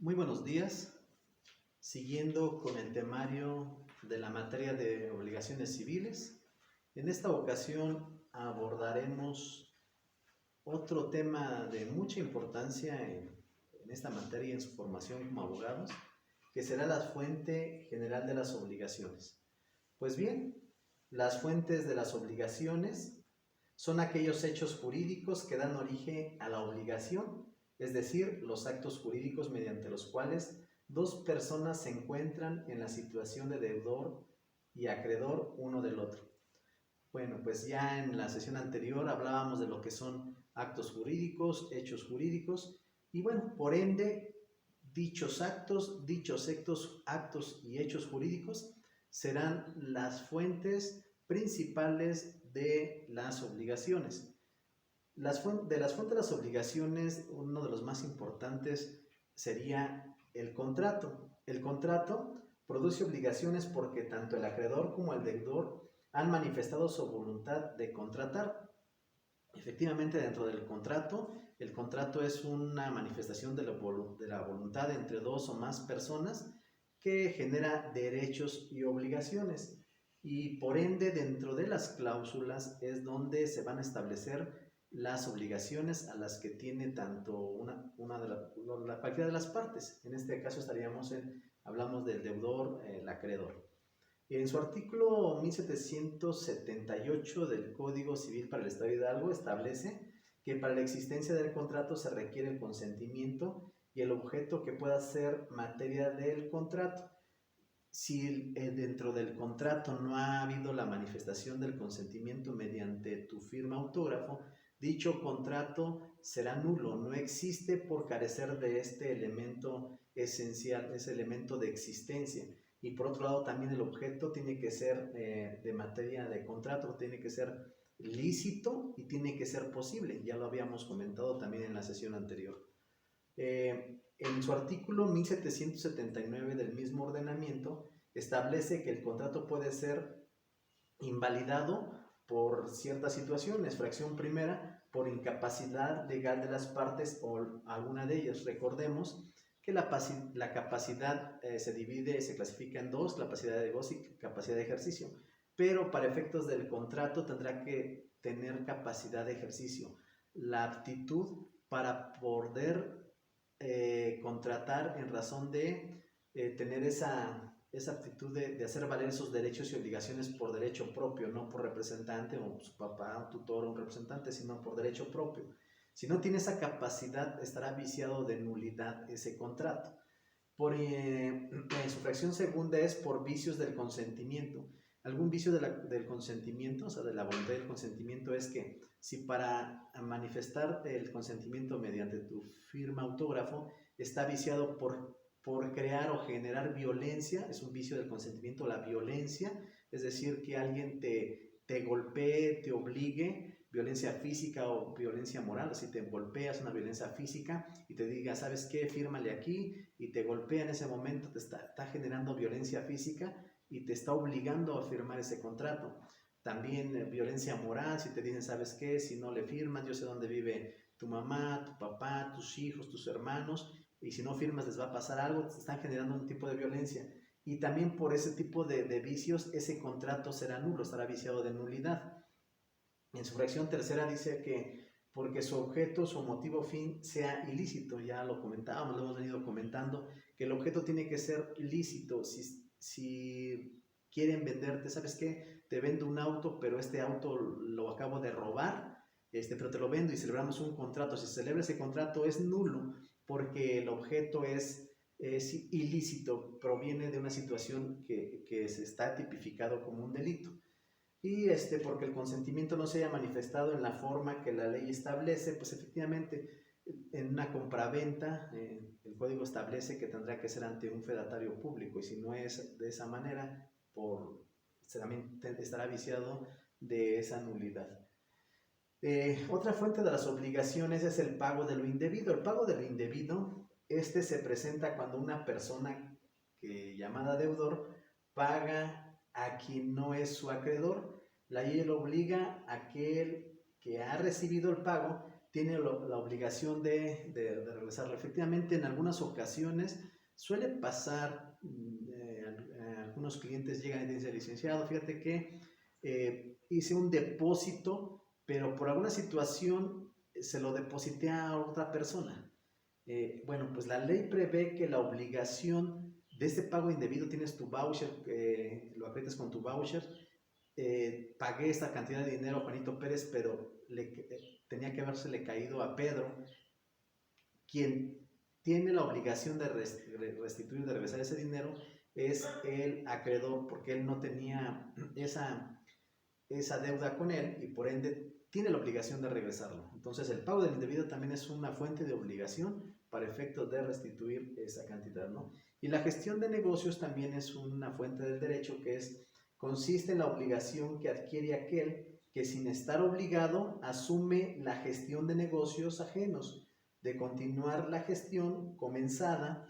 Muy buenos días. Siguiendo con el temario de la materia de obligaciones civiles, en esta ocasión abordaremos otro tema de mucha importancia en esta materia en su formación como abogados, que será la fuente general de las obligaciones. Pues bien, las fuentes de las obligaciones son aquellos hechos jurídicos que dan origen a la obligación, es decir, los actos jurídicos mediante los cuales dos personas se encuentran en la situación de deudor y acreedor uno del otro. Bueno, pues ya en la sesión anterior hablábamos de lo que son actos jurídicos, hechos jurídicos, y bueno, por ende, dichos actos y hechos jurídicos serán las fuentes principales de las obligaciones. De las fuentes de las obligaciones, uno de los más importantes sería el contrato. El contrato produce obligaciones porque tanto el acreedor como el deudor han manifestado su voluntad de contratar. Efectivamente, dentro del contrato, el contrato es una manifestación de la voluntad entre dos o más personas que genera derechos y obligaciones. Y por ende, dentro de las cláusulas es donde se van a establecer las obligaciones a las que tiene tanto cualquiera de las partes. En este caso hablamos del deudor, el acreedor. En su artículo 1778 del Código Civil para el Estado de Hidalgo establece que para la existencia del contrato se requiere el consentimiento y el objeto que pueda ser materia del contrato. Si dentro del contrato no ha habido la manifestación del consentimiento mediante tu firma autógrafo, dicho contrato será nulo, no existe por carecer de este elemento esencial, ese elemento de existencia. Y por otro lado, también el objeto tiene que ser de materia de contrato, tiene que ser lícito y tiene que ser posible. Ya lo habíamos comentado también en la sesión anterior. En su artículo 1779 del mismo ordenamiento, establece que el contrato puede ser invalidado por ciertas situaciones. Fracción primera, por incapacidad legal de las partes o alguna de ellas. Recordemos que la capacidad se divide, se clasifica en dos: capacidad de goce y capacidad de ejercicio. Pero para efectos del contrato tendrá que tener capacidad de ejercicio, la aptitud para poder contratar en razón de tener esa aptitud de hacer valer esos derechos y obligaciones por derecho propio, no por representante o su papá, un tutor o un representante, sino por derecho propio. Si no tiene esa capacidad, estará viciado de nulidad ese contrato. Su fracción segunda es por vicios del consentimiento. Algún vicio del consentimiento, o sea, de la voluntad del consentimiento, es que si para manifestar el consentimiento mediante tu firma autógrafo está viciado por crear o generar violencia, es un vicio del consentimiento la violencia, es decir, que alguien te golpee, te obligue, violencia física o violencia moral. Si te golpeas, una violencia física, y te diga, ¿sabes qué? Fírmale aquí, y te golpea en ese momento, te está generando violencia física y te está obligando a firmar ese contrato. También violencia moral, si te dicen, ¿sabes qué? Si no le firmas, yo sé dónde vive tu mamá, tu papá, tus hijos, tus hermanos, y si no firmas les va a pasar algo, te están generando un tipo de violencia. Y también por ese tipo de vicios, ese contrato será nulo, estará viciado de nulidad. En su fracción tercera dice que porque su objeto, su motivo fin sea ilícito. Ya lo comentábamos, lo hemos venido comentando, que el objeto tiene que ser lícito. Si quieren venderte, ¿sabes qué? Te vendo un auto, pero este auto lo acabo de robar, pero te lo vendo y celebramos un contrato. Si se celebra ese contrato es nulo porque el objeto es ilícito, proviene de una situación que se está tipificado como un delito. Y porque el consentimiento no se haya manifestado en la forma que la ley establece, pues efectivamente en una compraventa el código establece que tendrá que ser ante un fedatario público, y si no es de esa manera, estará viciado de esa nulidad. Otra fuente de las obligaciones es el pago de lo indebido. El pago de lo indebido, se presenta cuando una persona llamada deudor paga a quien no es su acreedor. La ley lo obliga a aquel que ha recibido el pago tiene la obligación de regresarlo. Efectivamente, en algunas ocasiones suele pasar, algunos clientes llegan y dicen, licenciado, fíjate que hice un depósito, pero por alguna situación se lo deposité a otra persona. Bueno, pues la ley prevé que la obligación de este pago indebido, tienes tu voucher, lo acreditas con tu voucher, pagué esta cantidad de dinero a Juanito Pérez, pero tenía que habérsele caído a Pedro, quien tiene la obligación de restituir, de regresar ese dinero, es el acreedor, porque él no tenía esa deuda con él y por ende tiene la obligación de regresarlo. Entonces el pago del indebido también es una fuente de obligación para efectos de restituir esa cantidad, ¿no? Y la gestión de negocios también es una fuente del derecho que consiste en la obligación que adquiere aquel que sin estar obligado asume la gestión de negocios ajenos, de continuar la gestión comenzada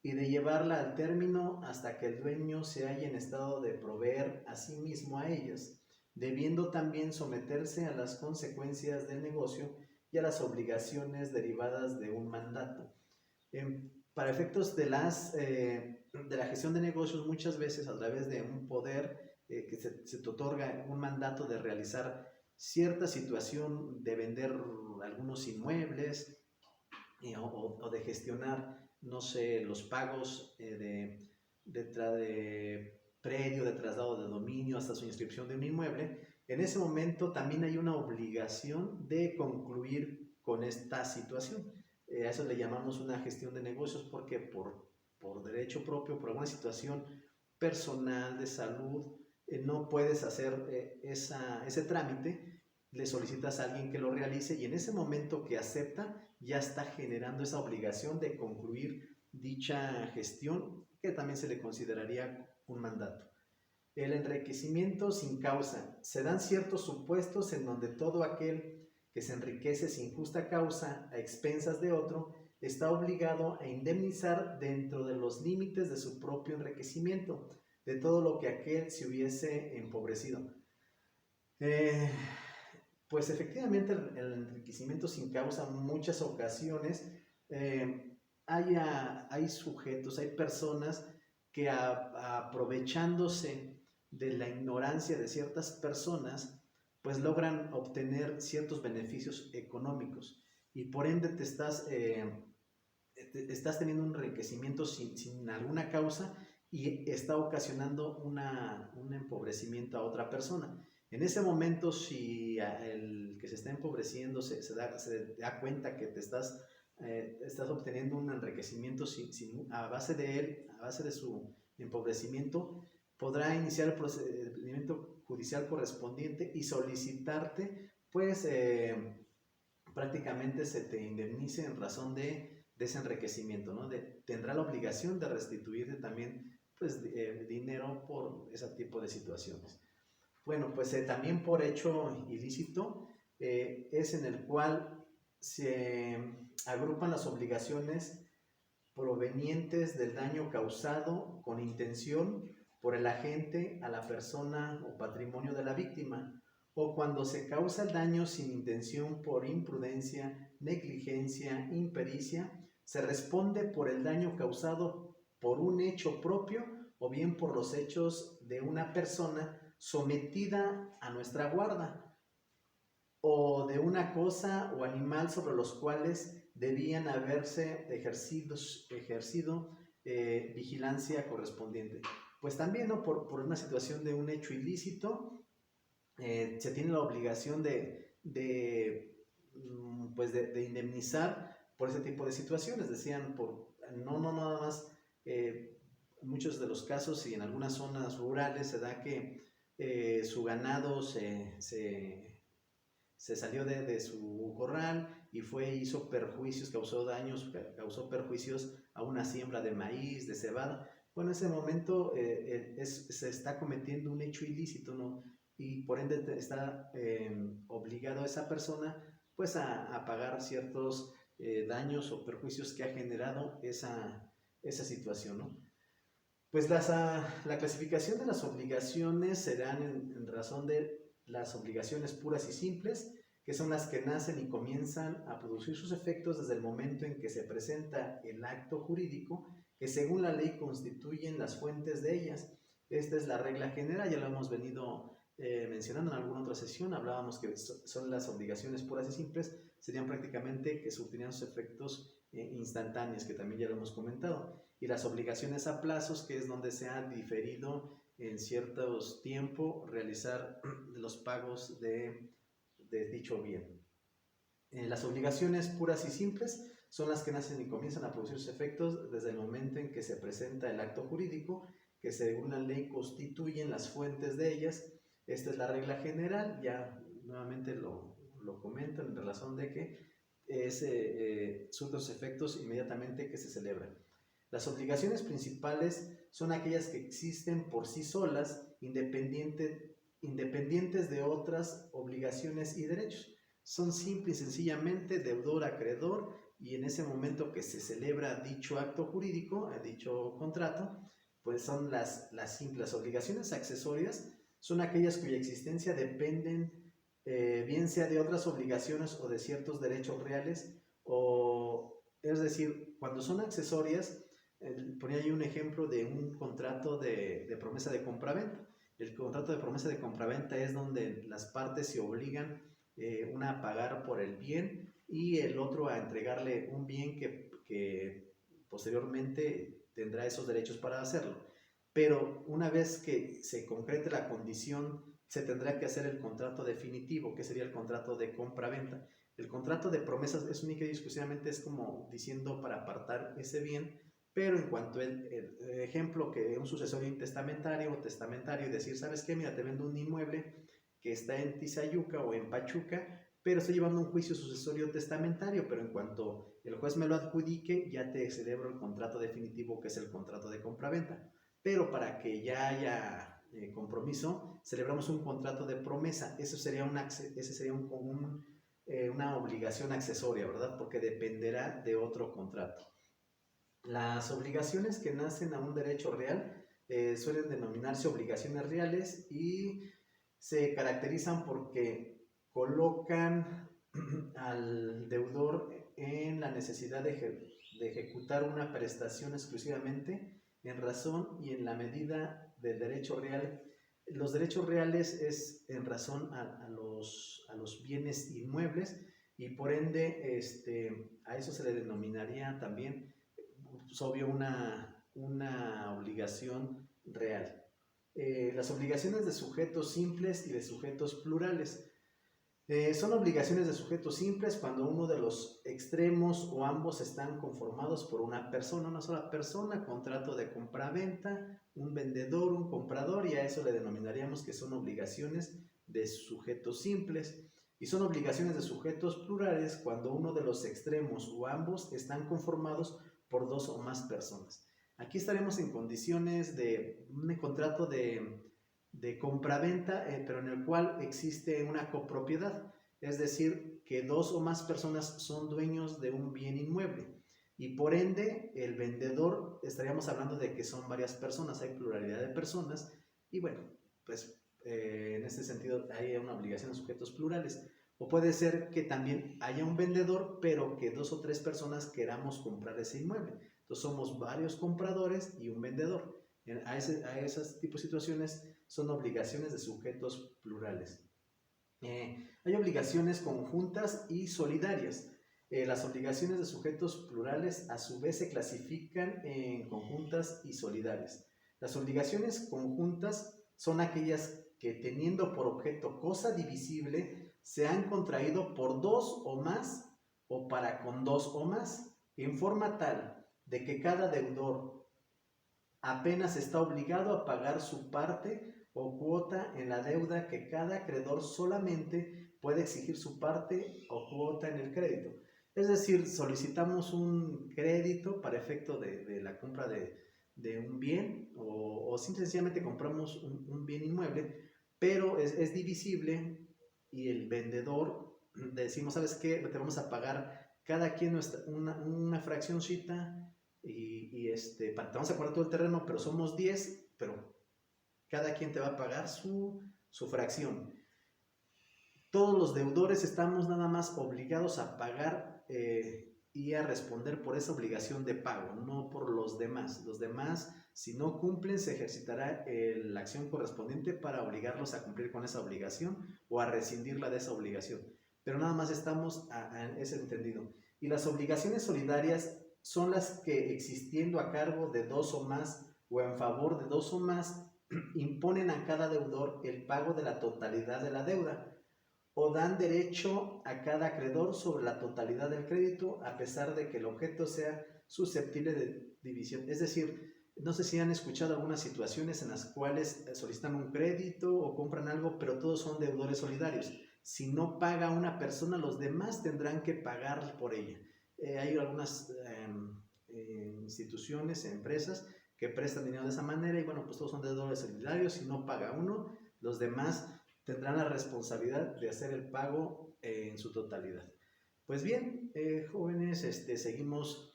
y de llevarla al término hasta que el dueño se haya en estado de proveer a sí mismo a ellas, debiendo también someterse a las consecuencias del negocio y a las obligaciones derivadas de un mandato. Para efectos de la gestión de negocios, muchas veces a través de un poder que se te otorga un mandato de realizar cierta situación, de vender algunos inmuebles o de gestionar, no sé, los pagos de predio, de traslado de dominio hasta su inscripción de un inmueble. En ese momento también hay una obligación de concluir con esta situación. A eso le llamamos una gestión de negocios porque por derecho propio, por alguna situación personal de salud, no puedes hacer ese trámite, le solicitas a alguien que lo realice y en ese momento que acepta ya está generando esa obligación de concluir dicha gestión, que también se le consideraría un mandato. El enriquecimiento sin causa. Se dan ciertos supuestos en donde todo aquel que se enriquece sin justa causa a expensas de otro está obligado a indemnizar dentro de los límites de su propio enriquecimiento de todo lo que aquel se hubiese empobrecido. Pues efectivamente el enriquecimiento sin causa en muchas ocasiones hay sujetos, hay personas que aprovechándose de la ignorancia de ciertas personas, pues logran obtener ciertos beneficios económicos y por ende estás teniendo un enriquecimiento sin alguna causa y está ocasionando un empobrecimiento a otra persona. En ese momento, si el que se está empobreciendo se da cuenta que estás obteniendo un enriquecimiento a base de él, a base de su empobrecimiento, podrá iniciar el procedimiento judicial correspondiente y solicitarte, pues, prácticamente se te indemnice en razón de ese enriquecimiento, ¿no? Tendrá la obligación de restituirte también, pues, dinero por ese tipo de situaciones. Bueno, pues también por hecho ilícito es en el cual se agrupan las obligaciones provenientes del daño causado con intención por el agente a la persona o patrimonio de la víctima, o cuando se causa el daño sin intención por imprudencia, negligencia, impericia, se responde por el daño causado por un hecho propio o bien por los hechos de una persona sometida a nuestra guarda, o de una cosa o animal sobre los cuales debían haberse ejercido vigilancia correspondiente. Pues también, ¿no? por una situación de un hecho ilícito, se tiene la obligación de indemnizar por ese tipo de situaciones. Decían, no nada más, muchos de los casos y en algunas zonas rurales se da que su ganado se salió de su corral y hizo perjuicios, causó perjuicios a una siembra de maíz, de cebada. Bueno, en ese momento se está cometiendo un hecho ilícito, ¿no? Y por ende está obligado a esa persona pues a pagar ciertos daños o perjuicios que ha generado esa situación, ¿no? Pues la clasificación de las obligaciones serán en razón de las obligaciones puras y simples, que son las que nacen y comienzan a producir sus efectos desde el momento en que se presenta el acto jurídico, que según la ley constituyen las fuentes de ellas. Esta es la regla general, ya lo hemos venido mencionando en alguna otra sesión. Hablábamos que son las obligaciones puras y simples, serían prácticamente que surtirían sus efectos instantáneos, que también ya lo hemos comentado, y las obligaciones a plazos, que es donde se ha diferido en ciertos tiempos realizar los pagos de dicho bien. Las obligaciones puras y simples son las que nacen y comienzan a producir sus efectos desde el momento en que se presenta el acto jurídico, que según la ley constituyen las fuentes de ellas. Esta es la regla general, ya nuevamente lo comento en razón de que son los efectos inmediatamente que se celebran. Las obligaciones principales son aquellas que existen por sí solas, independientes de otras obligaciones y derechos. Son simple y sencillamente deudor-acreedor, y en ese momento que se celebra dicho acto jurídico, dicho contrato, pues son las simples. Obligaciones accesorias son aquellas cuya existencia dependen bien sea de otras obligaciones o de ciertos derechos reales, o es decir, cuando son accesorias, ponía ahí un ejemplo de un contrato de promesa de compraventa. El contrato de promesa de compraventa es donde las partes se obligan, una a pagar por el bien y el otro a entregarle un bien que posteriormente tendrá esos derechos para hacerlo. Pero una vez que se concrete la condición, se tendrá que hacer el contrato definitivo, que sería el contrato de compra-venta. El contrato de promesas es única y exclusivamente, es como diciendo para apartar ese bien, pero en cuanto el ejemplo que un sucesorio intestamentario o testamentario y decir, ¿sabes qué? Mira, te vendo un inmueble que está en Tizayuca o en Pachuca, pero estoy llevando un juicio sucesorio testamentario, pero en cuanto el juez me lo adjudique, ya te celebro el contrato definitivo, que es el contrato de compraventa. Pero para que ya haya compromiso, celebramos un contrato de promesa. Eso sería una obligación accesoria, ¿verdad? Porque dependerá de otro contrato. Las obligaciones que nacen a un derecho real suelen denominarse obligaciones reales y se caracterizan porque colocan al deudor en la necesidad de ejecutar una prestación exclusivamente en razón y en la medida del derecho real. Los derechos reales es en razón a los bienes inmuebles, y por ende a eso se le denominaría también, pues, obvio, una obligación real. Las obligaciones de sujetos simples y de sujetos plurales. Son obligaciones de sujetos simples cuando uno de los extremos o ambos están conformados por una persona, una sola persona, contrato de compra-venta, un vendedor, un comprador, y a eso le denominaríamos que son obligaciones de sujetos simples. Y son obligaciones de sujetos plurales cuando uno de los extremos o ambos están conformados por dos o más personas. Aquí estaremos en condiciones de un contrato de compraventa, pero en el cual existe una copropiedad, es decir, que dos o más personas son dueños de un bien inmueble, y por ende el vendedor, estaríamos hablando de que son varias personas, hay pluralidad de personas, y bueno, pues en este sentido hay una obligación de sujetos plurales. O puede ser que también haya un vendedor, pero que dos o tres personas queramos comprar ese inmueble. Entonces somos varios compradores y un vendedor. A esos tipos de situaciones son obligaciones de sujetos plurales. Hay obligaciones conjuntas y solidarias. Las obligaciones de sujetos plurales a su vez se clasifican en conjuntas y solidarias. Las obligaciones conjuntas son aquellas que, teniendo por objeto cosa divisible, se han contraído por dos o más o para con dos o más, en forma tal de que cada deudor apenas está obligado a pagar su parte o cuota en la deuda, que cada acreedor solamente puede exigir su parte o cuota en el crédito. Es decir, solicitamos un crédito para efecto de la compra de un bien, o sencillamente compramos un bien inmueble, pero es divisible, y el vendedor decimos, ¿sabes qué? Te vamos a pagar cada quien una fraccioncita, te vamos a cobrar todo el terreno, pero somos 10, pero cada quien te va a pagar su fracción. Todos los deudores estamos nada más obligados a pagar y a responder por esa obligación de pago, no por los demás. Los demás, si no cumplen, se ejercitará la acción correspondiente para obligarlos a cumplir con esa obligación o a rescindirla de esa obligación. Pero nada más estamos a ese entendido. Y las obligaciones solidarias son las que, existiendo a cargo de dos o más o en favor de dos o más, imponen a cada deudor el pago de la totalidad de la deuda o dan derecho a cada acreedor sobre la totalidad del crédito, a pesar de que el objeto sea susceptible de división. Es decir, no sé si han escuchado algunas situaciones en las cuales solicitan un crédito o compran algo, pero todos son deudores solidarios. Si no paga una persona, los demás tendrán que pagar por ella. Hay algunas instituciones, empresas que prestan dinero de esa manera y bueno, pues todos son deudores solidarios. Si no paga uno, los demás tendrán la responsabilidad de hacer el pago en su totalidad. Pues bien, jóvenes, seguimos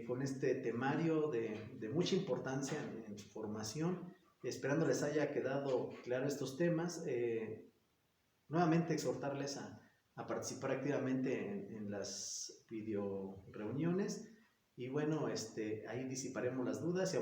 con este temario de mucha importancia en formación, esperando les haya quedado claro estos temas. Nuevamente exhortarles a participar activamente en las video reuniones y bueno, ahí disiparemos las dudas y